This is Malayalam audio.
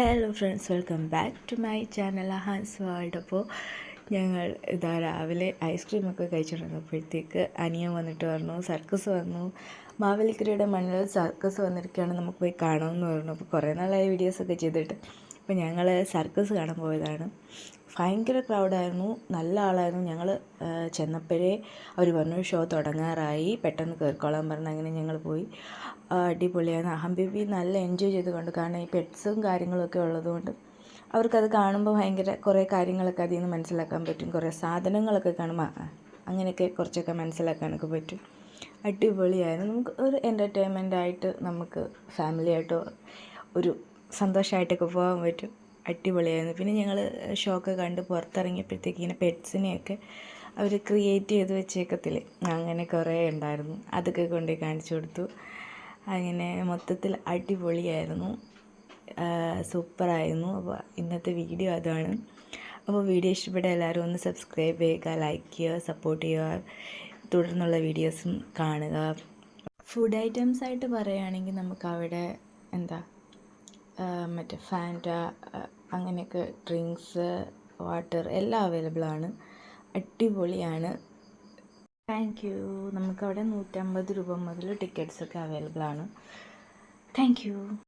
Hello friends, welcome back to my channel Hans World. അപ്പോൾ ഞങ്ങൾ ഇതാ രാവിലെ ഐസ്ക്രീമൊക്കെ കഴിച്ചിട്ടുണ്ടപ്പോഴത്തേക്ക് അനിയൻ വന്നിട്ട് പറഞ്ഞു സർക്കസ് വന്നു, മാവേലിക്കരയുടെ മണ്ണിൽ സർക്കസ് വന്നിരിക്കുകയാണ്, നമുക്ക് പോയി കാണാമെന്ന് പറഞ്ഞു. അപ്പോൾ കുറേ നാളായി വീഡിയോസൊക്കെ ചെയ്തിട്ട് അപ്പോൾ ഞങ്ങൾ സർക്കസ് കാണാൻ പോയതാണ്. ഭയങ്കര ക്രൗഡായിരുന്നു, നല്ല ആളായിരുന്നു. ഞങ്ങൾ ചെന്നപ്പോഴേ അവർ പറഞ്ഞു ഷോ തുടങ്ങാറായി, പെട്ടെന്ന് കയറിക്കോളാൻ പറഞ്ഞു. അങ്ങനെ ഞങ്ങൾ പോയി. അടിപൊളിയാണ്. ബേബി നല്ല എൻജോയ് ചെയ്ത് കണ്ടു. കാരണം ഈ പെറ്റ്സും കാര്യങ്ങളൊക്കെ ഉള്ളതുകൊണ്ട് അവർക്കത് കാണുമ്പോൾ ഭയങ്കര കുറേ കാര്യങ്ങളൊക്കെ അതിൽ നിന്ന് മനസ്സിലാക്കാൻ പറ്റും. കുറേ സാധനങ്ങളൊക്കെ കാണുമ്പോൾ അങ്ങനെയൊക്കെ കുറച്ചൊക്കെ മനസ്സിലാക്കാനൊക്കെ പറ്റും. അടിപൊളിയായിരുന്നു. നമുക്ക് ഒരു എൻ്റർടൈൻമെൻറ്റായിട്ട് നമുക്ക് ഫാമിലിയായിട്ടോ ഒരു സന്തോഷമായിട്ടൊക്കെ പോകാൻ പറ്റും. അടിപൊളിയായിരുന്നു. പിന്നെ ഞങ്ങൾ ഷോ ഒക്കെ കണ്ട് പുറത്തിറങ്ങിയപ്പോഴത്തേക്ക് ഇങ്ങനെ പെറ്റ്സിനെയൊക്കെ അവർ ക്രിയേറ്റ് ചെയ്ത് വെച്ചേക്കത്തില്ലേ, അങ്ങനെ കുറേ ഉണ്ടായിരുന്നു. അതൊക്കെ കൊണ്ടുപോയി കാണിച്ചു കൊടുത്തു. അങ്ങനെ മൊത്തത്തിൽ അടിപൊളിയായിരുന്നു, സൂപ്പറായിരുന്നു. അപ്പോൾ ഇന്നത്തെ വീഡിയോ അതാണ്. അപ്പോൾ വീഡിയോ ഇഷ്ടപ്പെട്ട എല്ലാവരും ഒന്ന് സബ്സ്ക്രൈബ് ചെയ്യുക, ലൈക്ക് ചെയ്യുക, സപ്പോർട്ട് ചെയ്യുക. തുടർന്നുള്ള വീഡിയോസും കാണുക. ഫുഡ് ഐറ്റംസ് ആയിട്ട് പറയുകയാണെങ്കിൽ നമുക്കവിടെ മറ്റേ ഫാൻറ്റ അങ്ങനെയൊക്കെ ഡ്രിങ്ക്സ്, വാട്ടർ എല്ലാം അവൈലബിളാണ്. അടിപൊളിയാണ്. Thank you. നമുക്കവിടെ 150 രൂപ മുതൽ ടിക്കറ്റ്സൊക്കെ അവൈലബിളാണ്. Thank you.